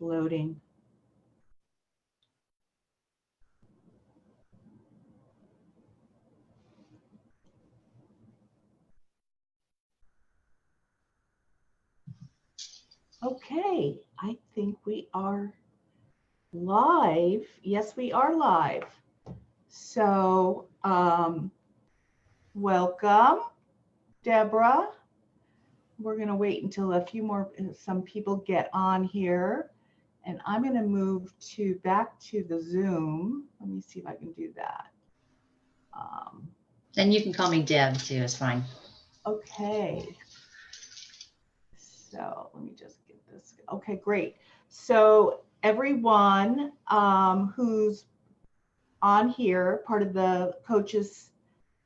loading. Okay, I think we are live. Yes, we are live. So, welcome, Deborah. We're going to wait until some people get on here. And I'm going to move back to the Zoom. Let me see if I can do that. And you can call me Deb too, it's fine. Okay. So let me just get this. Okay, great. So everyone who's on here, part of the Coaches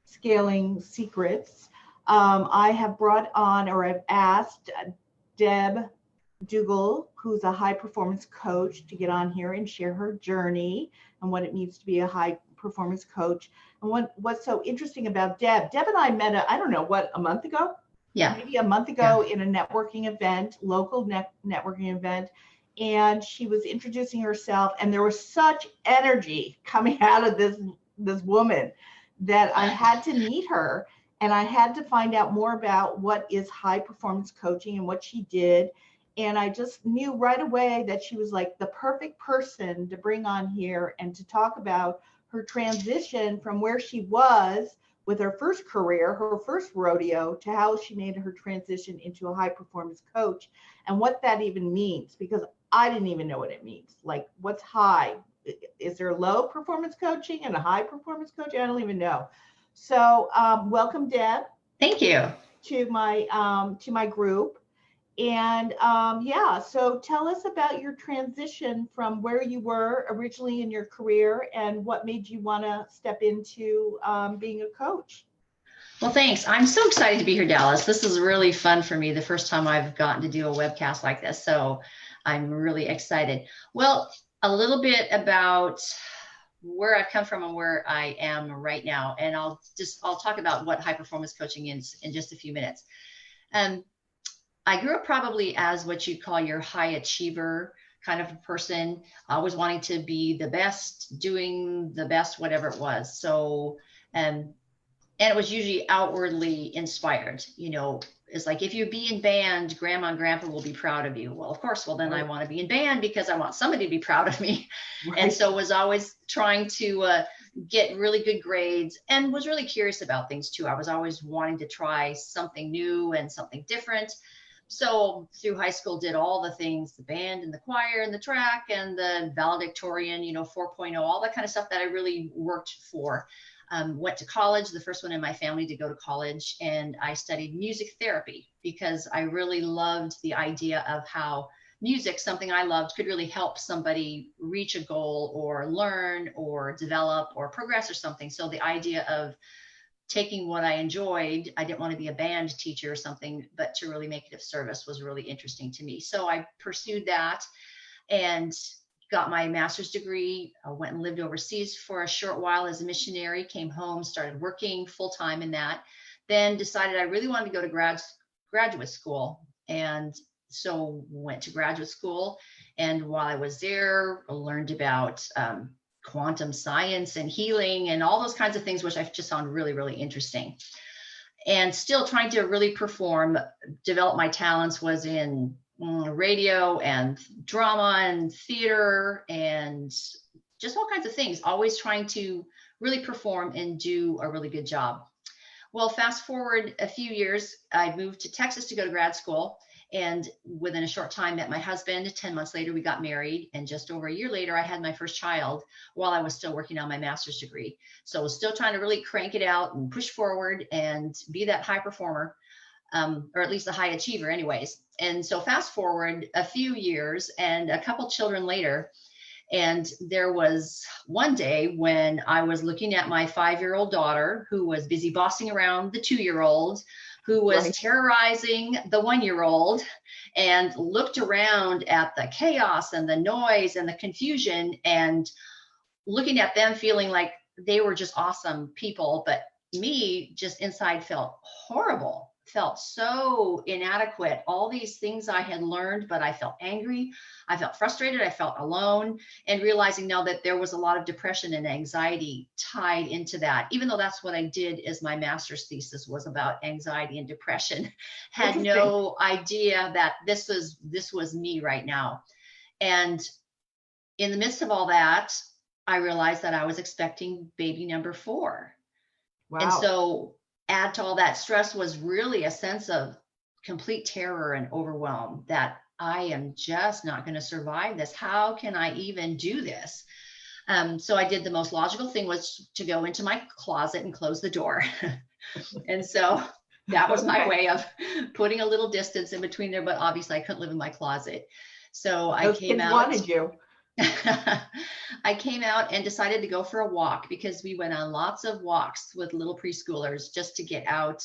Scaling Secrets, I have brought on, or I've asked Deb Dougal, who's a high performance coach, to get on here and share her journey and what it means to be a high performance coach. And what's so interesting about Deb and I met, I don't know, a month ago? Yeah. Maybe a month ago in a networking event, local networking event. And she was introducing herself, and there was such energy coming out of this woman that I had to meet her, and I had to find out more about what is high performance coaching and what she did. And I just knew right away that she was like the perfect person to bring on here and to talk about her transition from where she was with her first career, her first rodeo, to how she made her transition into a high performance coach and what that even means, because I didn't even know what it means. Like, what's high? Is there low performance coaching and a high performance coaching? I don't even know. So welcome, Deb. Thank you. To my group. And yeah, so tell us about your transition from where you were originally in your career and what made you want to step into being a coach. Well, thanks. I'm so excited to be here, Dallas. This is really fun for me. The first time I've gotten to do a webcast like this. So I'm really excited. Well, a little bit about where I've come from and where I am right now. And I'll talk about what high performance coaching is in just a few minutes. I grew up probably as what you'd call your high achiever kind of a person, always wanting to be the best, doing the best, whatever it was. So, and it was usually outwardly inspired. You know, it's like, if you be in band, grandma and grandpa will be proud of you. Well, of course, well, then I want to be in band because I want somebody to be proud of me. Right. And so was always trying to get really good grades and was really curious about things too. I was always wanting to try something new and something different. So through high school, did all the things, the band and the choir and the track and the valedictorian, 4.0, all that kind of stuff that I really worked for. Went to college, the first one in my family to go to college, and I studied music therapy because I really loved the idea of how music, something I loved, could really help somebody reach a goal or learn or develop or progress or something. So the idea of taking what I enjoyed, I didn't want to be a band teacher or something, but to really make it of service was really interesting to me. So I pursued that and got my master's degree. I went and lived overseas for a short while as a missionary, came home, started working full-time in that, then decided I really wanted to go to graduate school. And so went to graduate school. And while I was there, I learned about quantum science and healing and all those kinds of things, which I just found really, really interesting. And still trying to really develop my talents was in radio and drama and theater and just all kinds of things, always trying to really perform and do a really good job. Well, fast forward a few years, I moved to Texas to go to grad school. And within a short time, met my husband. 10 months later, we got married. And just over a year later, I had my first child while I was still working on my master's degree. So I was still trying to really crank it out and push forward and be that high performer, or at least a high achiever anyways. And so fast forward a few years and a couple children later, and there was one day when I was looking at my 5-year-old daughter who was busy bossing around the 2-year-old, who was terrorizing the 1-year-old, and looked around at the chaos and the noise and the confusion and looking at them feeling like they were just awesome people, but me just inside felt horrible, felt so inadequate. All these things I had learned, but I felt angry. I felt frustrated. I felt alone, and realizing now that there was a lot of depression and anxiety tied into that, even though that's what I did as my master's thesis was about anxiety and depression, had no idea that this was me right now. And in the midst of all that, I realized that I was expecting baby number 4. Wow. And so add to all that stress was really a sense of complete terror and overwhelm that I am just not going to survive this. How can I even do this? So I did the most logical thing, was to go into my closet and close the door. And so that was my way of putting a little distance in between there, but obviously I couldn't live in my closet. So I came out. Wanted you. I came out and decided to go for a walk, because we went on lots of walks with little preschoolers just to get out.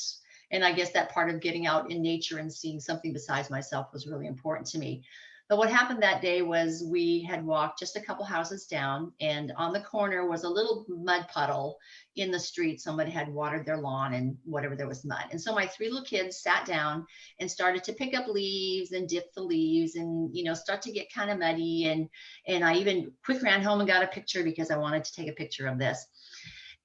And I guess that part of getting out in nature and seeing something besides myself was really important to me. But what happened that day was we had walked just a couple houses down, and on the corner was a little mud puddle in the street. Somebody had watered their lawn and whatever, there was mud. And so my 3 little kids sat down and started to pick up leaves and dip the leaves and, start to get kind of muddy. And I even quick ran home and got a picture, because I wanted to take a picture of this.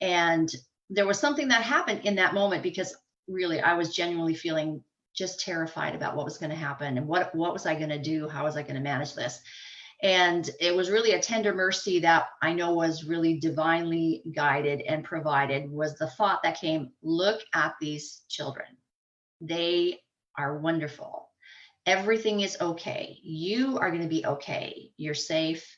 And there was something that happened in that moment, because really I was genuinely feeling just terrified about what was going to happen, and what was I going to do? How was I going to manage this? And it was really a tender mercy that I know was really divinely guided and provided, was the thought that came, look at these children. They are wonderful. Everything is okay. You are going to be okay. You're safe.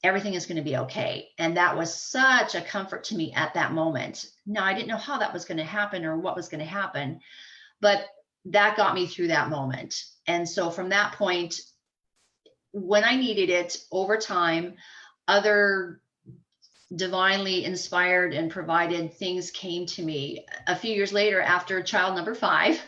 Everything is going to be okay. And that was such a comfort to me at that moment. Now, I didn't know how that was going to happen or what was going to happen, but that got me through that moment. And so from that point, when I needed it, over time, other divinely inspired and provided things came to me. A few years later, after child number 5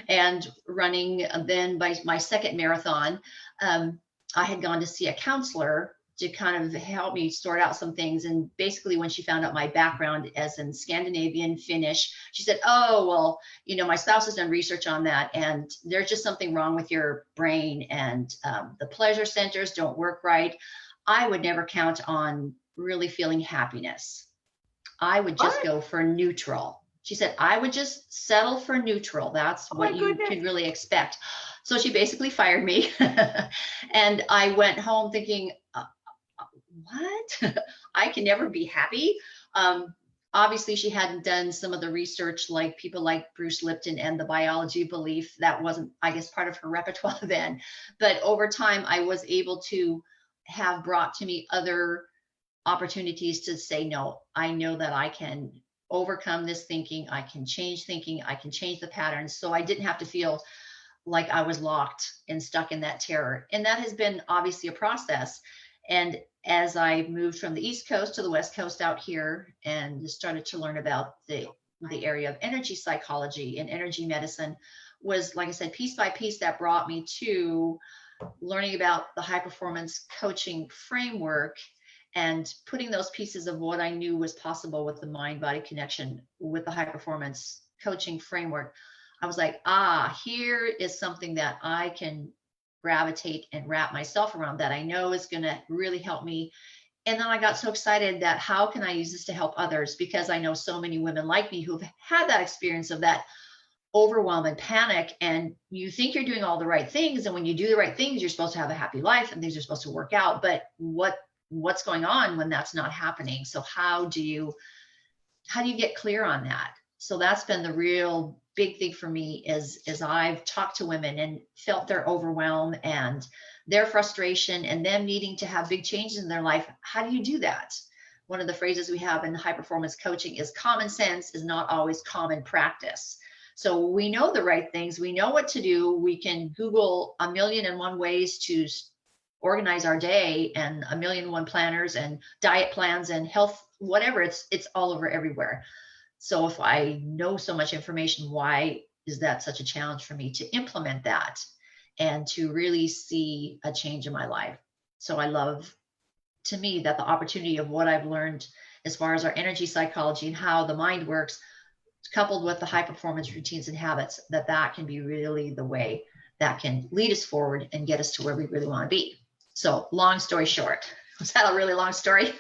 and running then by my second marathon, I had gone to see a counselor to kind of help me sort out some things. And basically, when she found out my background as in Scandinavian Finnish, she said, oh, well, my spouse has done research on that, and there's just something wrong with your brain, and the pleasure centers don't work right. I would never count on really feeling happiness. I would just go for neutral. She said, I would just settle for neutral. That's what you could really expect. So she basically fired me. And I went home thinking, what? I can never be happy. Obviously, she hadn't done some of the research like people like Bruce Lipton and the biology belief. That wasn't, I guess, part of her repertoire then. But over time, I was able to have brought to me other opportunities to say, no, I know that I can overcome this thinking. I can change thinking. I can change the patterns. So I didn't have to feel like I was locked and stuck in that terror. And that has been obviously a process. And as I moved from the East Coast to the West Coast out here and started to learn about the area of energy psychology and energy medicine, was, like I said, piece by piece that brought me to learning about the high performance coaching framework and putting those pieces of what I knew was possible with the mind body connection with the high performance coaching framework. I was like, here is something that I can gravitate and wrap myself around, that I know is going to really help me. And then I got so excited that how can I use this to help others? Because I know so many women like me who've had that experience of that overwhelm and panic, and you think you're doing all the right things. And when you do the right things, you're supposed to have a happy life and things are supposed to work out. But what's going on when that's not happening? So how do you get clear on that? So that's been the real big thing for me, is I've talked to women and felt their overwhelm and their frustration and them needing to have big changes in their life. How do you do that? One of the phrases we have in high performance coaching is common sense is not always common practice. So we know the right things. We know what to do. We can Google 1,000,001 ways to organize our day, and 1,000,001 planners and diet plans and health, whatever. It's all over everywhere. So if I know so much information, why is that such a challenge for me to implement that and to really see a change in my life? So I love, to me, that the opportunity of what I've learned as far as our energy psychology and how the mind works coupled with the high performance routines and habits, that can be really the way that can lead us forward and get us to where we really want to be. So long story short, was that a really long story?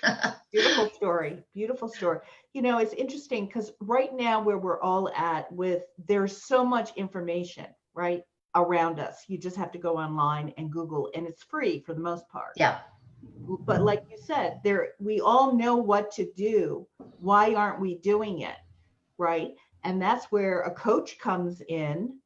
Beautiful story. Beautiful story. It's interesting because right now where we're all at there's so much information, right, around us. You just have to go online and Google, and it's free for the most part. Yeah. But like you said, we all know what to do. Why aren't we doing it? Right. And that's where a coach comes in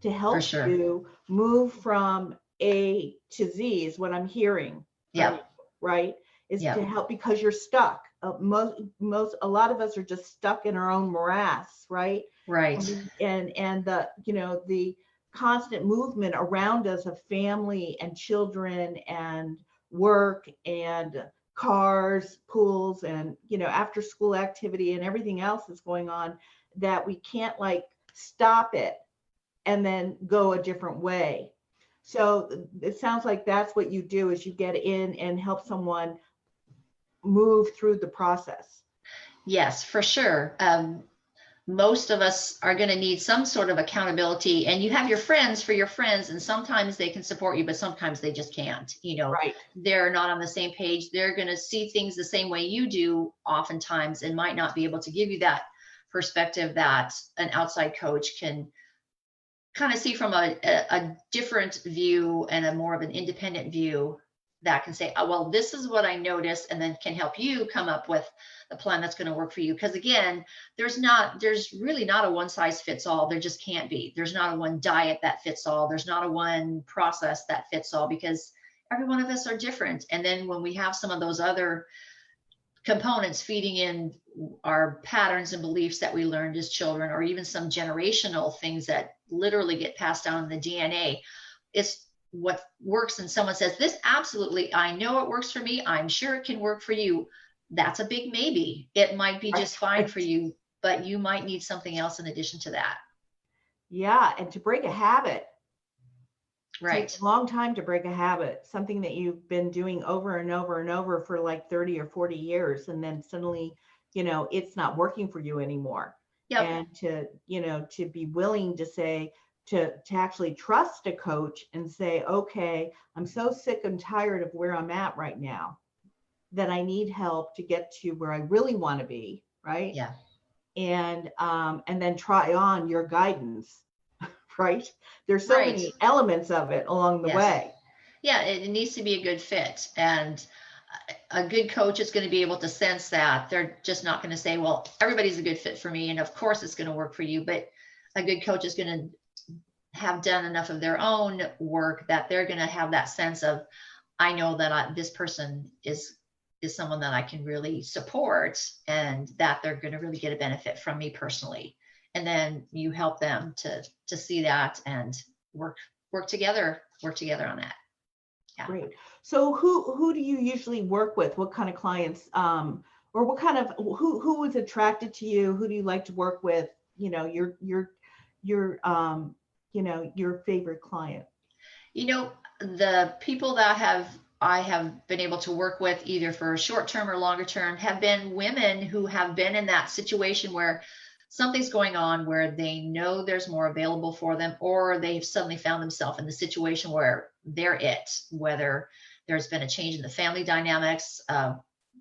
to help you move from A to Z is what I'm hearing. Yeah. Right. Is to help because you're stuck. A lot of us are just stuck in our own morass. Right. Right. And the constant movement around us of family and children and work and cars, pools, and after school activity and everything else that's going on, that we can't like stop it and then go a different way. So it sounds like that's what you do, is you get in and help someone move through the process. Yes, for sure. Most of us are going to need some sort of accountability, and you have your friends for your friends, and sometimes they can support you, but sometimes they just can't. Right. They're not on the same page. They're going to see things the same way you do oftentimes, and might not be able to give you that perspective that an outside coach can kind of see from a different view and a more of an independent view, that can say, oh, well, this is what I noticed, and then can help you come up with a plan that's going to work for you. Because again, there's really not a one size fits all. There just can't be. There's not a one diet that fits all. There's not a one process that fits all, because every one of us are different. And then when we have some of those other components feeding in our patterns and beliefs that we learned as children, or even some generational things that literally get passed down in the DNA, it's what works. And someone says, this absolutely, I know it works for me, I'm sure it can work for you. That's a big maybe. It might be just fine for you, but you might need something else in addition to that. Yeah. And to break a habit, right, takes a long time to break a habit, something that you've been doing over and over and over for like 30 or 40 years, and then suddenly it's not working for you anymore. Yep. And to be willing to say, to actually trust a coach and say, okay, I'm so sick and tired of where I'm at right now that I need help to get to where I really want to be. Right. Yeah. And then try on your guidance. Right. There's so many elements of it along the way. Yeah. It needs to be a good fit. And a good coach is going to be able to sense that. They're just not going to say, well, everybody's a good fit for me, and of course it's going to work for you. But a good coach is going to have done enough of their own work that they're going to have that sense of, I know that this person is someone that I can really support, and that they're going to really get a benefit from me personally. And then you help them to see that and work together on that. Yeah. Great. So who do you usually work with? What kind of clients, or what kind of, who is attracted to you? Who do you like to work with? Your favorite client. The people that I have been able to work with, either for short term or longer term, have been women who have been in that situation where something's going on, where they know there's more available for them, or they've suddenly found themselves in the situation where they're it, whether there's been a change in the family dynamics,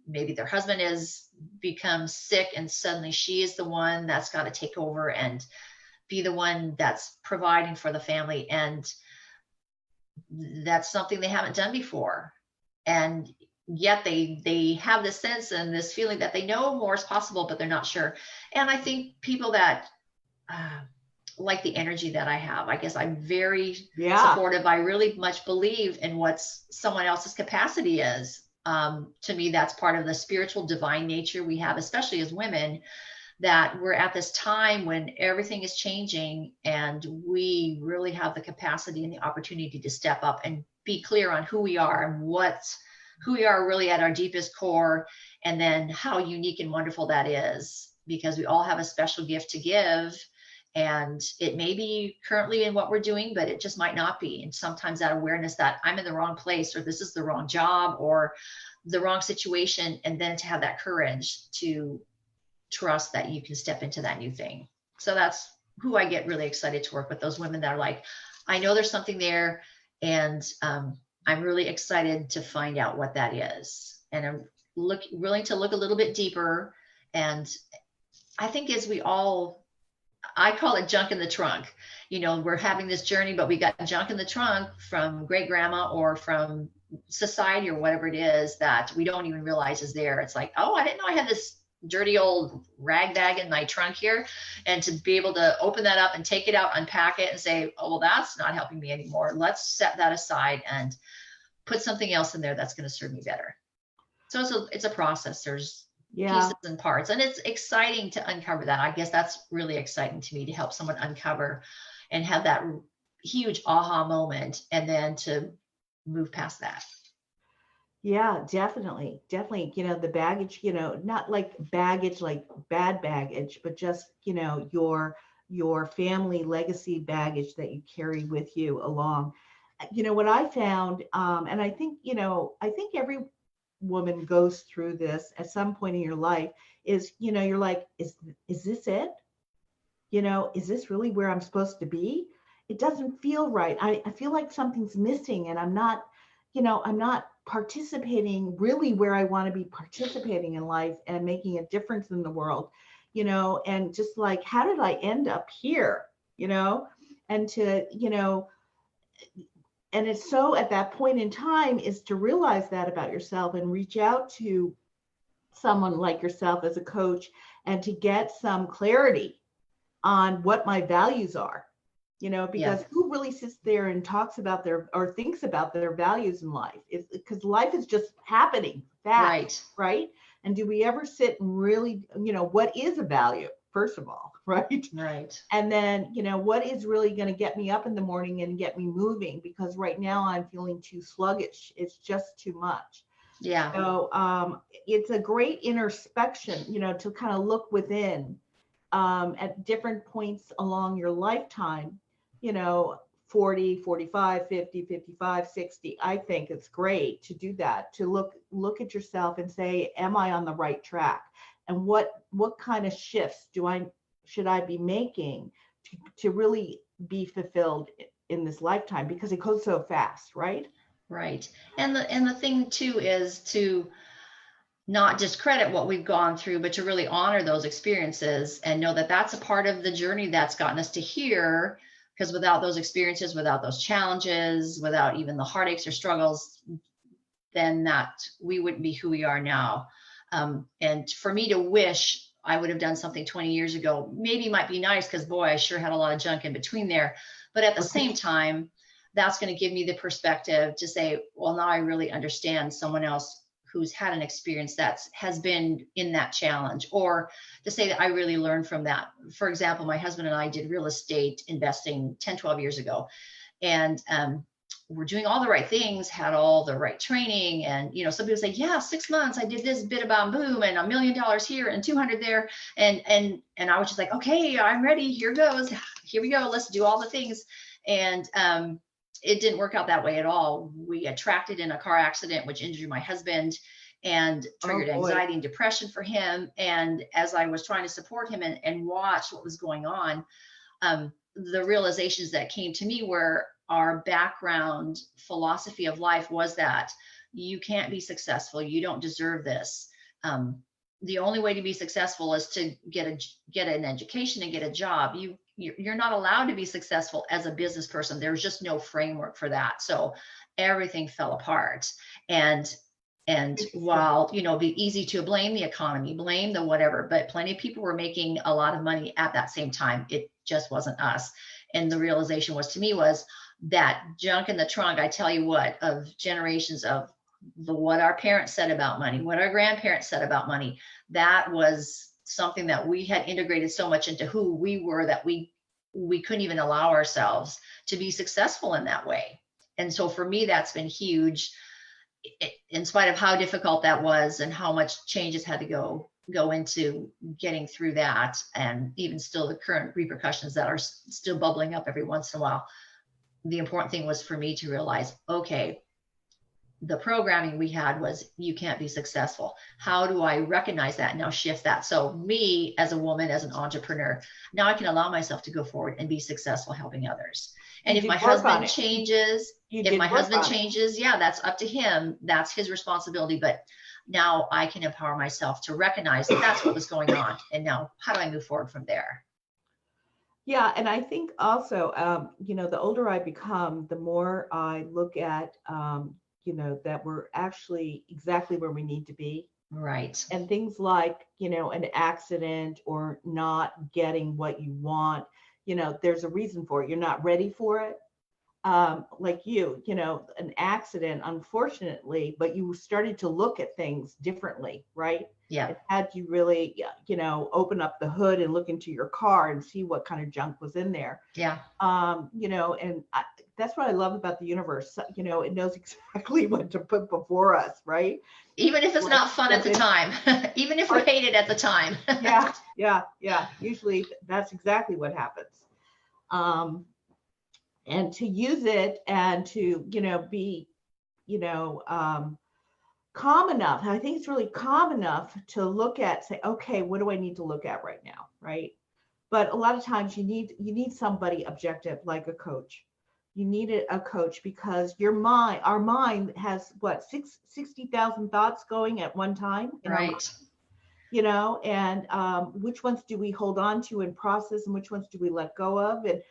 maybe their husband has become sick and suddenly she is the one that's got to take over and be the one that's providing for the family. And that's something they haven't done before. And yet they have this sense and this feeling that they know more is possible, but they're not sure. And I think people that like the energy that I have, I guess I'm very supportive. I really much believe in what someone else's capacity is. To me, that's part of the spiritual divine nature we have, especially as women, that we're at this time when everything is changing, and we really have the capacity and the opportunity to step up and be clear on who we are and who we are really at our deepest core, and then how unique and wonderful that is, because we all have a special gift to give. And it may be currently in what we're doing, but it just might not be. And sometimes that awareness that I'm in the wrong place, or this is the wrong job, or the wrong situation, and then to have that courage to trust that you can step into that new thing. So that's who I get really excited to work with, those women that are like, I know there's something there, and I'm really excited to find out what that is. And I'm willing to look a little bit deeper. And I think as we all, I call it junk in the trunk. You know, we're having this journey, but we got junk in the trunk from great grandma or from society or whatever it is that we don't even realize is there. It's like, oh, I didn't know I had this dirty old rag bag in my trunk here. And to be able to open that up and take it out, unpack it and say, oh, well, that's not helping me anymore. Let's set that aside and put something else in there that's going to serve me better. So it's a process. There's pieces and parts, and it's exciting to uncover that. I guess that's really exciting to me, to help someone uncover and have that huge aha moment, and then to move past that. Yeah, definitely. Definitely. You know, the baggage, you know, not like baggage, like bad baggage, but just, you know, your family legacy baggage that you carry with you along. You know, what I found, and I think, you know, I think every woman goes through this at some point in your life, is, you know, you're like, is this it? You know, is this really where I'm supposed to be? It doesn't feel right. I feel like something's missing, and I'm not, you know, I'm not participating really where I want to be participating in life and making a difference in the world, you know, and just like, how did I end up here? You know, and to, you know, and it's so at that point in time is to realize that about yourself and reach out to someone like yourself as a coach, and to get some clarity on what my values are, you know, because who really sits there and talks about their, or thinks about their values in life? It's because life is just happening fast, right? And do we ever sit and really, you know, what is a value, first of all, right? And then, you know, what is really going to get me up in the morning and get me moving? Because right now I'm feeling too sluggish. It's just too much. So it's a great introspection, you know, to kind of look within at different points along your lifetime, you know, 40, 45, 50, 55, 60. I think it's great to do that, to look at yourself and say, am I on the right track? And what kind of shifts should I be making to really be fulfilled in this lifetime? Because it goes so fast, right? Right. And the thing too is to not discredit what we've gone through, but to really honor those experiences and know that that's a part of the journey that's gotten us to here. Because without those experiences, without those challenges, without even the heartaches or struggles, then that we wouldn't be who we are now. And for me to wish I would have done something 20 years ago, maybe might be nice, because boy, I sure had a lot of junk in between there. But at the same time, that's going to give me the perspective to say, well, now I really understand someone else who's had an experience that has been in that challenge, or to say that I really learned from that. For example, my husband and I did real estate investing 10, 12 years ago. And we're doing all the right things, had all the right training. And, you know, some people say, yeah, 6 months, I did this bit about boom and $1 million here and 200 there. And I was just like, okay, I'm ready. Here goes. Here we go. Let's do all the things. And it didn't work out that way at all. We attracted in a car accident, which injured my husband and triggered anxiety and depression for him. And as I was trying to support him and watch what was going on, the realizations that came to me were our background philosophy of life was that you can't be successful. You don't deserve this. The only way to be successful is to get an education and get a job. You're not allowed to be successful as a business person. There's just no framework for that. So everything fell apart. And while, you know, it'd be easy to blame the economy, blame the whatever, but plenty of people were making a lot of money at that same time. It just wasn't us. And the realization was that junk in the trunk, I tell you what, of generations of what our parents said about money, what our grandparents said about money, that was something that we had integrated so much into who we were that we couldn't even allow ourselves to be successful in that way. And so for me, that's been huge, in spite of how difficult that was and how much changes had to go into getting through that, and even still the current repercussions that are still bubbling up every once in a while. The important thing was for me to realize, okay, the programming we had was, you can't be successful. How do I recognize that and now shift that? So me as a woman, as an entrepreneur, now I can allow myself to go forward and be successful helping others. And You if my did work on husband it. changes, You if did my work husband on it. changes, yeah, that's up to him. That's his responsibility. But now I can empower myself to recognize that that's what was going on. And now how do I move forward from there? Yeah, and I think also, the older I become, the more I look at, that we're actually exactly where we need to be. Right. And things like, an accident or not getting what you want, there's a reason for it. You're not ready for it. Like an accident, unfortunately, but you started to look at things differently, right? Yeah. It had you really, open up the hood and look into your car and see what kind of junk was in there. Yeah. And that's what I love about the universe. It knows exactly what to put before us, right? Even if it's not fun at the time, even if we hate it at the time. Yeah. Usually that's exactly what happens. And to use it and to, be, calm enough. I think it's really calm enough to look at, say, okay, what do I need to look at right now? Right. But a lot of times you need somebody objective, like a coach. You need a coach because our mind has what, 60,000 thoughts going at one time in our mind, Right. and which ones do we hold on to and process and which ones do we let go of? And,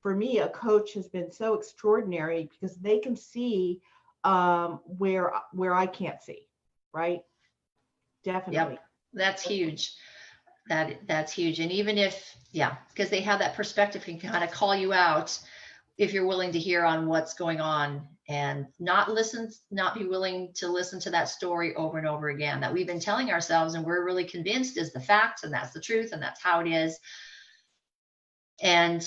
for me, a coach has been so extraordinary because they can see where I can't see, right? Definitely. Yep. That's huge. That's huge. And even if, yeah, because they have that perspective, can kind of call you out if you're willing to hear on what's going on and not be willing to listen to that story over and over again that we've been telling ourselves and we're really convinced is the facts and that's the truth and that's how it is. And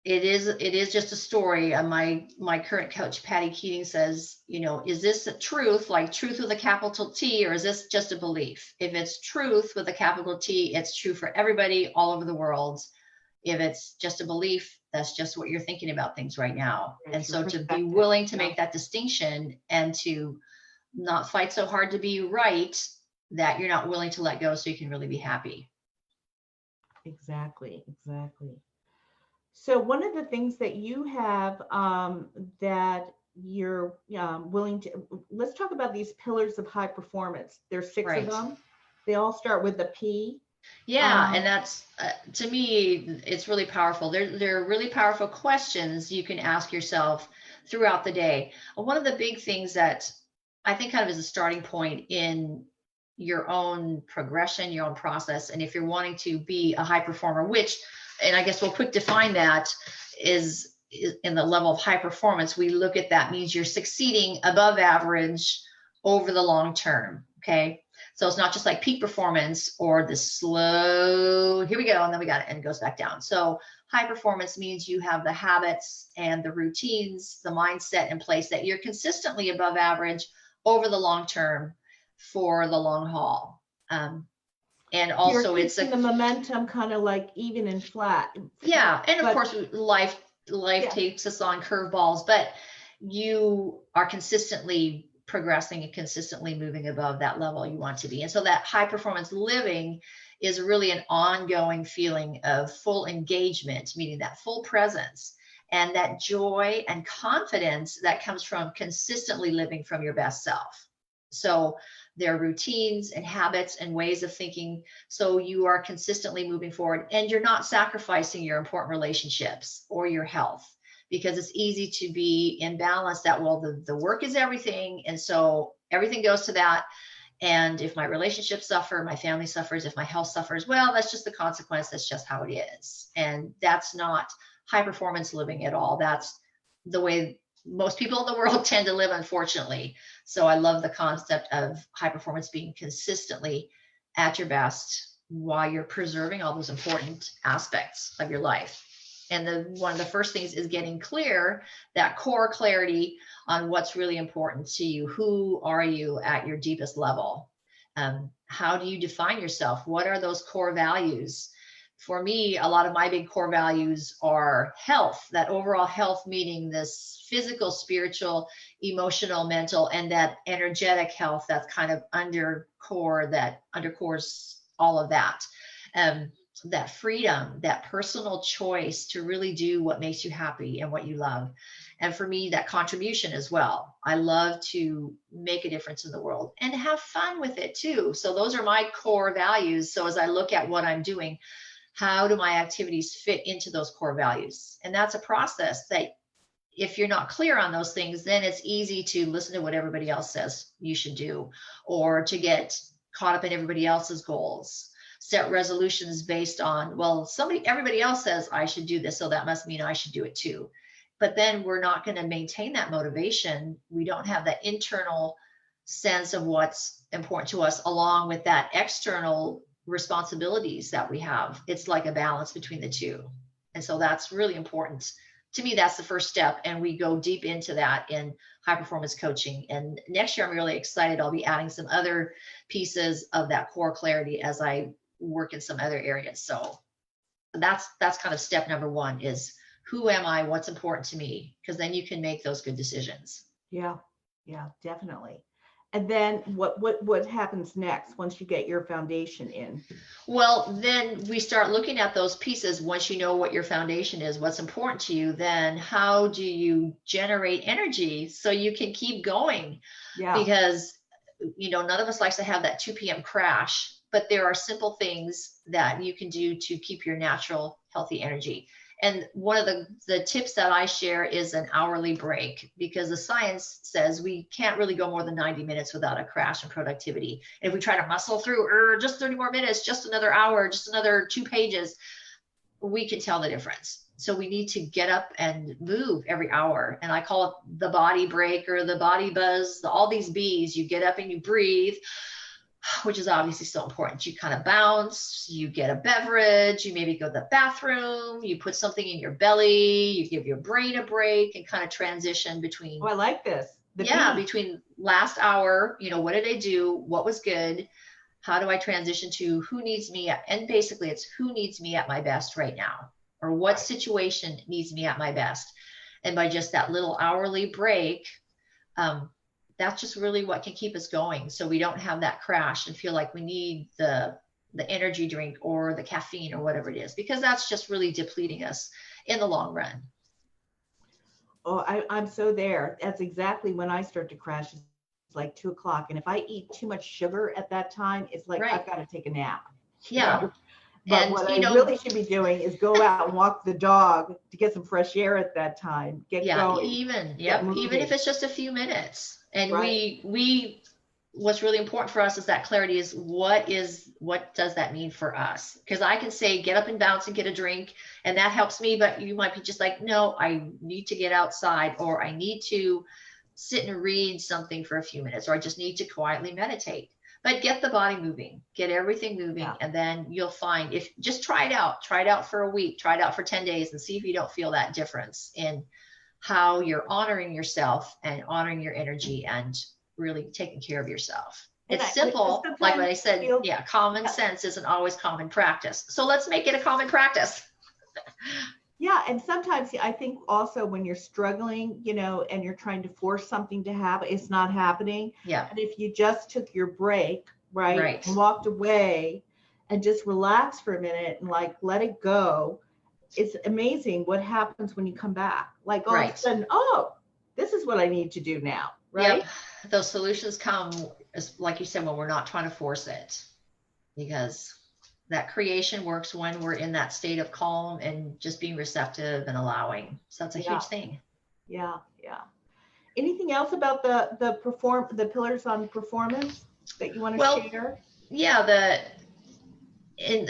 it is just a story. My current coach, Patty Keating, says, is this a truth, like truth with a capital T, or is this just a belief? If it's truth with a capital T, it's true for everybody all over the world. If it's just a belief, that's just what you're thinking about things right now. And so to be willing to make that distinction and to not fight so hard to be right that you're not willing to let go so you can really be happy. Exactly. So one of the things that you have that you're willing to, let's talk about these pillars of high performance. There's 6 Right. of them. They all start with a P. Yeah, and that's to me, it's really powerful. They're really powerful questions you can ask yourself throughout the day. One of the big things that I think kind of is a starting point in your own progression, your own process, and if you're wanting to be a high performer, which, and I guess we'll quick define that, is in the level of high performance, we look at that means you're succeeding above average over the long term. Okay. So it's not just like peak performance or the slow, here we go, and then we got it, and it goes back down. So high performance means you have the habits and the routines, the mindset in place that you're consistently above average over the long term for the long haul. And also it's the momentum kind of like even and flat. Yeah. And of course, life takes us on curveballs, but you are consistently progressing and consistently moving above that level you want to be. And so that high performance living is really an ongoing feeling of full engagement, meaning that full presence and that joy and confidence that comes from consistently living from your best self. So there are routines and habits and ways of thinking. So you are consistently moving forward and you're not sacrificing your important relationships or your health, because it's easy to be in balance that, well, the work is everything. And so everything goes to that. And if my relationships suffer, my family suffers, if my health suffers, well, that's just the consequence. That's just how it is. And that's not high performance living at all. That's the way most people in the world tend to live, unfortunately. So I love the concept of high performance being consistently at your best while you're preserving all those important aspects of your life. And one of the first things is getting clear, that core clarity on what's really important to you. Who are you at your deepest level? How do you define yourself? What are those core values for me, a lot of my big core values are health, that overall health, meaning this physical, spiritual, emotional, mental, and that energetic health that's kind of undercores all of that. That freedom, that personal choice to really do what makes you happy and what you love. And for me, that contribution as well. I love to make a difference in the world and have fun with it too. So those are my core values. So as I look at what I'm doing, how do my activities fit into those core values? And that's a process that if you're not clear on those things, then it's easy to listen to what everybody else says you should do, or to get caught up in everybody else's goals, set resolutions based on, well, everybody else says I should do this, so that must mean I should do it too. But then we're not going to maintain that motivation. We don't have that internal sense of what's important to us along with that external responsibilities that we have. It's like a balance between the two. And so that's really important. To me, that's the first step. And we go deep into that in high performance coaching. And next year, I'm really excited. I'll be adding some other pieces of that core clarity as I work in some other areas. So that's kind of step number one is, who am I? What's important to me? Because then you can make those good decisions. Yeah, definitely. And then what happens next once you get your foundation in? Well, then we start looking at those pieces. Once you know what your foundation is, what's important to you, then how do you generate energy so you can keep going? Yeah. Because, none of us likes to have that 2 p.m. crash, but there are simple things that you can do to keep your natural, healthy energy. And one of the tips that I share is an hourly break, because the science says we can't really go more than 90 minutes without a crash in productivity. And if we try to muscle through just 30 more minutes, just another hour, just another 2 pages, we can tell the difference. So we need to get up and move every hour. And I call it the body break or the body buzz, all these B's. You get up and you breathe, which is obviously so important. You kind of bounce, you get a beverage, you maybe go to the bathroom, you put something in your belly, you give your brain a break and kind of transition between. Oh, I like this. Between last hour, what did I do? What was good? How do I transition to who needs me? And basically it's who needs me at my best right now, or what situation needs me at my best. And by just that little hourly break, that's just really what can keep us going. So we don't have that crash and feel like we need the energy drink or the caffeine or whatever it is, because that's just really depleting us in the long run. Oh, I'm so there. That's exactly when I start to crash. It's like 2 o'clock. And if I eat too much sugar at that time, it's like, I've got to take a nap. Yeah. But what I really should be doing is go out and walk the dog to get some fresh air at that time. Get going. Even if it's just a few minutes. And what's really important for us is that clarity is what does that mean for us? Because I can say, get up and bounce and get a drink, and that helps me. But you might be just like, no, I need to get outside, or I need to sit and read something for a few minutes, or I just need to quietly meditate. But get the body moving, get everything moving. And then you'll find, if just try it out for a week, try it out for 10 days and see if you don't feel that difference in how you're honoring yourself and honoring your energy and really taking care of yourself. It's simple, like what I said, common sense isn't always common practice. So let's make it a common practice. Yeah. And sometimes I think also when you're struggling, and you're trying to force something to happen, it's not happening. Yeah. And if you just took your break, right. And walked away and just relax for a minute and let it go, it's amazing what happens when you come back. Like all of a sudden, this is what I need to do now. Right. Yep. Those solutions come, like you said, when we're not trying to force it, because that creation works when we're in that state of calm and just being receptive and allowing. So that's a huge thing. Yeah. Anything else about the pillars on performance that you want to share? Yeah,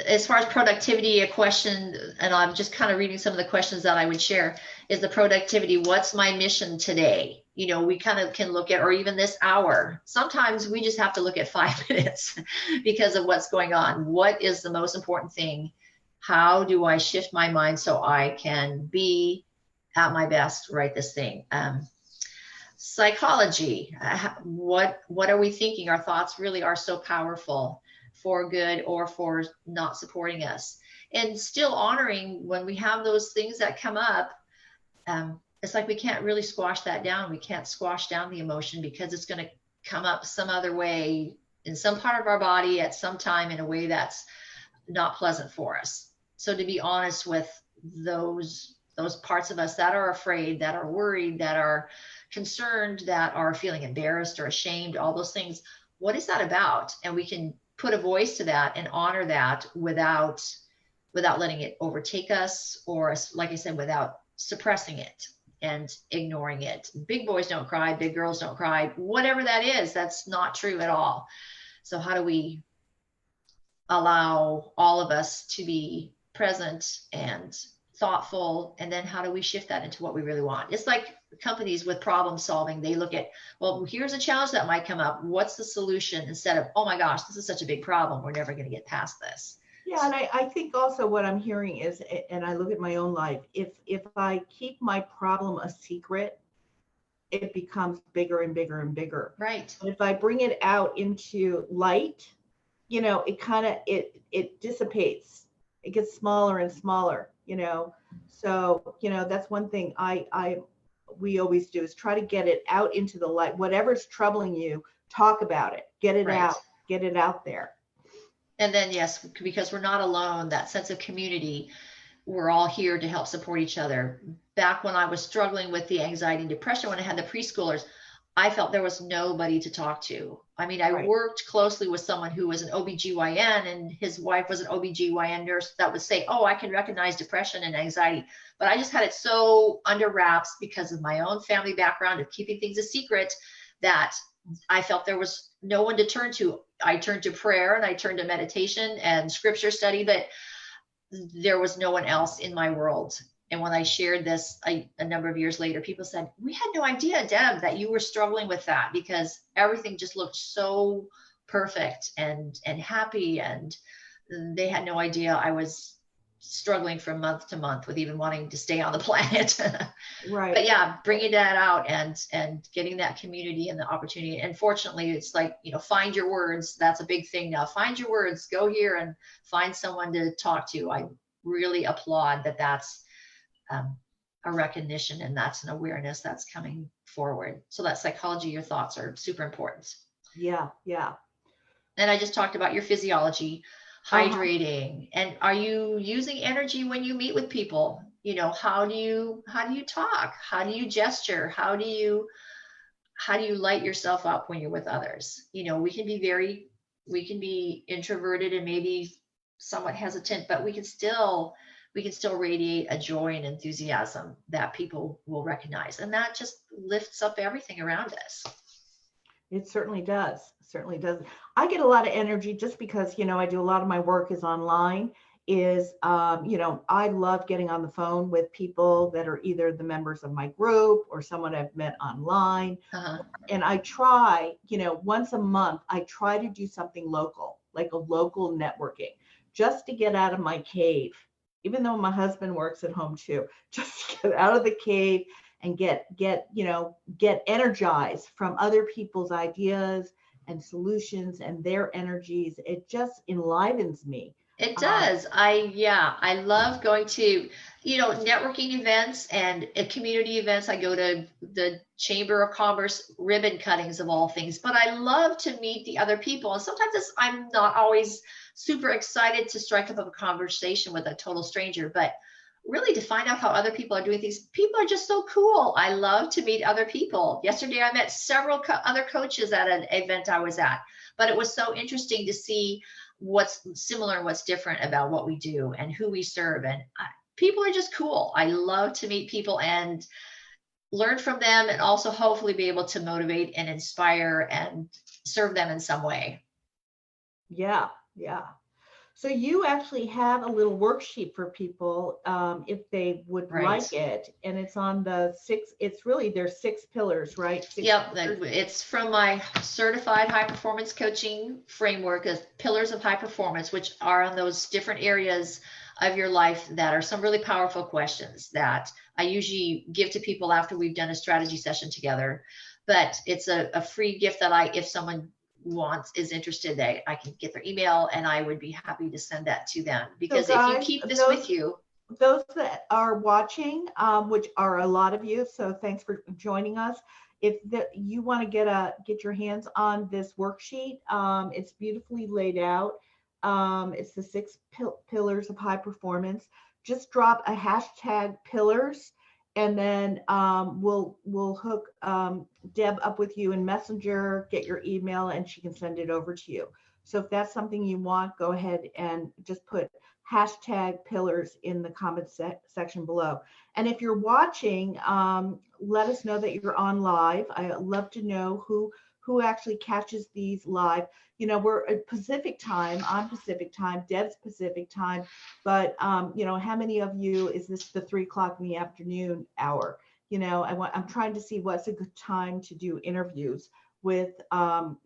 as far as productivity, a question, and I'm just kind of reading some of the questions that I would share, is the productivity. What's my mission today? We kind of can look at, or even this hour. Sometimes we just have to look at 5 minutes because of what's going on. What is the most important thing? How do I shift my mind so I can be at my best, right this thing? Psychology, what are we thinking? Our thoughts really are so powerful, for good or for not supporting us. and still honoring when we have those things that come up. It's like we can't really squash that down. We can't squash down the emotion because it's going to come up some other way in some part of our body at some time in a way that's not pleasant for us. So to be honest with those parts of us that are afraid, that are worried, that are concerned, that are feeling embarrassed or ashamed, all those things, what is that about? And we can put a voice to that and honor that without letting it overtake us, or like I said, without suppressing it and ignoring it. Big boys don't cry, big girls don't cry, whatever that is, that's not true at all. So how do we allow all of us to be present and thoughtful, and then how do we shift that into what we really want? It's like companies with problem solving. They look at, well, here's a challenge that might come up, what's the solution, instead of, oh my gosh, this is such a big problem, we're never going to get past this. Yeah, and I think also what I'm hearing is, and I look at my own life, if I keep my problem a secret, it becomes bigger and bigger and bigger. Right. But if I bring it out into light, it kind of, it dissipates. It gets smaller and smaller, So, that's one thing we always do, is try to get it out into the light. Whatever's troubling you, talk about it, get it out, get it out there. And then, yes, because we're not alone, that sense of community, we're all here to help support each other. Back when I was struggling with the anxiety and depression, when I had the preschoolers, I felt there was nobody to talk to. I mean, I worked closely with someone who was an OBGYN, and his wife was an OBGYN nurse that would say, oh, I can recognize depression and anxiety. But I just had it so under wraps because of my own family background of keeping things a secret that I felt there was no one to turn to. I turned to prayer and I turned to meditation and scripture study, but there was no one else in my world. And when I shared this a number of years later, people said, we had no idea, Deb, that you were struggling with that, because everything just looked so perfect and happy. And they had no idea I was struggling from month to month with even wanting to stay on the planet. Right. But yeah, bringing that out and getting that community and the opportunity. And fortunately, it's like, find your words. That's a big thing now. Find your words, go here and find someone to talk to. I really applaud that. That's a recognition, and that's an awareness that's coming forward. So that psychology, your thoughts are super important. Yeah. Yeah. And I just talked about your physiology, hydrating. And are you using energy when you meet with people? How do you talk? How do you gesture? How do you light yourself up when you're with others? We can be introverted and maybe somewhat hesitant, but we can still radiate a joy and enthusiasm that people will recognize. And that just lifts up everything around us. It certainly does. Certainly does. I get a lot of energy just because, I do a lot of my work is online, I love getting on the phone with people that are either the members of my group or someone I've met online. And I try, once a month, I try to do something local, like a local networking, just to get out of my cave, even though my husband works at home too, just to get out of the cave and get energized from other people's ideas and solutions and their energies. It just enlivens me. It does. I love going to, networking events and community events. I go to the Chamber of Commerce ribbon cuttings of all things, but I love to meet the other people. And sometimes I'm not always super excited to strike up a conversation with a total stranger, but really to find out how other people are doing things. People are just so cool. I love to meet other people. Yesterday, I met several other coaches at an event I was at, but it was so interesting to see what's similar and what's different about what we do and who we serve. And people are just cool. I love to meet people and learn from them, and also hopefully be able to motivate and inspire and serve them in some way. Yeah. So you actually have a little worksheet for people if they would like it, and it's on there's 6 pillars, right? It's from my certified high performance coaching framework of pillars of high performance, which are on those different areas of your life that are some really powerful questions that I usually give to people after we've done a strategy session together. But it's a free gift that if someone is interested, that I can get their email, and I would be happy to send that to them. Because So if you guys, keep this with you, those that are watching, which are a lot of you, so thanks for joining us. If you want to get your hands on this worksheet, it's beautifully laid out. It's the 6 pillars of high performance. Just drop a hashtag pillars, and then we'll hook Deb up with you in Messenger, get your email, and she can send it over to you. So if that's something you want, go ahead and just put hashtag pillars in the comment section below. And if you're watching, let us know that you're on live. I love to know who actually catches these live. You know, we're at Pacific time, I'm Pacific time, Deb's Pacific time, but you know, how many of you, is this the 3 o'clock in the afternoon hour? You know, I'm trying to see what's a good time to do interviews with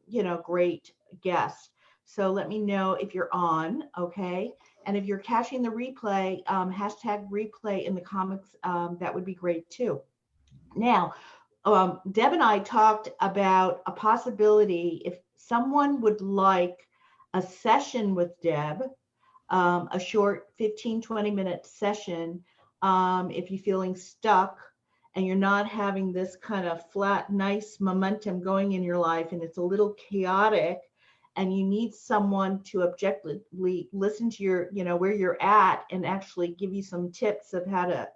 you know, great guests. So let me know if you're on, okay? And if you're catching the replay, hashtag replay in the comments, that would be great too. Now, Deb and I talked about a possibility if someone would like a session with Deb, a short 15-20 minute session. If you're feeling stuck and you're not having this kind of flat, nice momentum going in your life, and it's a little chaotic, and you need someone to objectively listen to your, you know, where you're at, and actually give you some tips of how to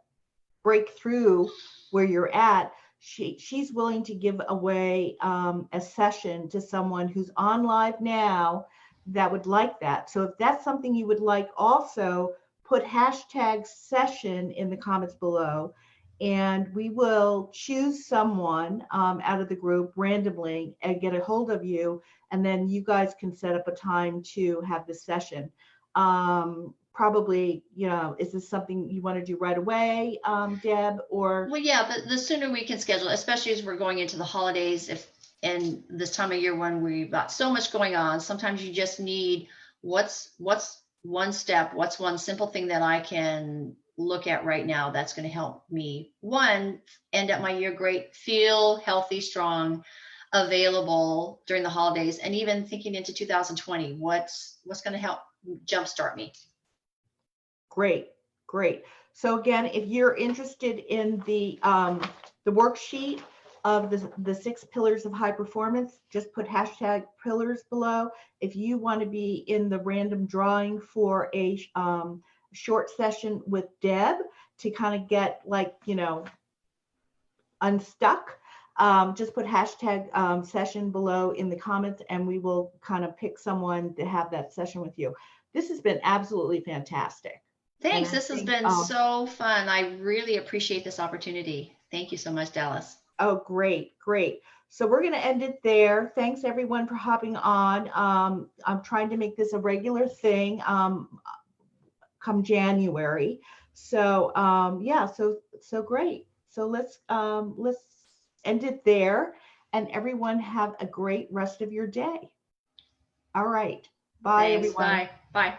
break through where you're at, she's willing to give away a session to someone who's on live now that would like that. So if that's something you would like, also put hashtag session in the comments below, and we will choose someone out of the group randomly and get a hold of you, and then you guys can set up a time to have the session. Probably, you know, is this something you want to do right away, Deb, or? well, yeah, the sooner we can schedule, especially as we're going into the holidays, and this time of year when we've got so much going on, sometimes you just need what's one step, what's one simple thing that I can look at right now that's going to help me, one, end up my year great, feel healthy, strong, available during the holidays, and even thinking into 2020, what's going to help jumpstart me. Great, great. So again, if you're interested in the worksheet of the 6 pillars of high performance, just put hashtag pillars below. If you want to be in the random drawing for a short session with Deb to kind of get, like, you know, unstuck, just put hashtag session below in the comments, and we will kind of pick someone to have that session with you. This has been absolutely fantastic. Thanks. This has been so fun. I really appreciate this opportunity. Thank you so much, Dallas. Oh, great, great. So we're going to end it there. Thanks everyone for hopping on. I'm trying to make this a regular thing come January. So yeah, so great. So let's end it there, and everyone have a great rest of your day. All right. Bye, Thanks. everyone. Bye. Bye.